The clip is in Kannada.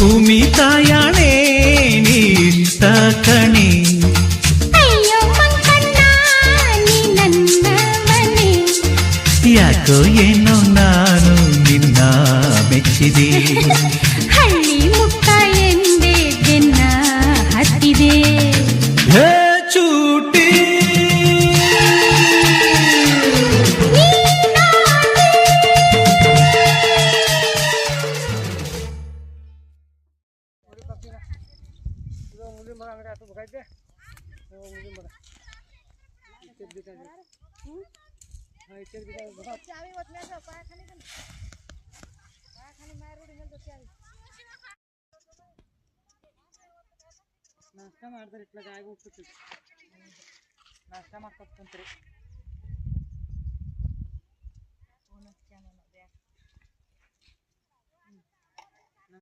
ಭೂಮಿ ತಾಯಾಣೆ ನೀಷ್ಟ ಕಣೆ. ಅಯ್ಯೋ ಮಂಕಣ್ಣ ನೀ ನನ್ನವನೇ. ಯಾಕೋ ಏನೋ ನಾನು ನಿನ್ನ ಮೆಚ್ಚಿದೆ. ಹಳ್ಳಿ ಮುಟ್ಟ ಎಂದೇ ಬೆನ್ನ ಹತ್ತಿದೆ. ಹೇ ಚೂಟಿ ನಾಷ್ಟ ಮಾಡಿದ್ರೆ ಇಟ್ಲಾಗ ಆಗಿ ಹೋಗ್ತೈತಿ. ನಾಷ್ಟ ಮಾಡ್ಕೊತ ಕುಂತ್ರಿ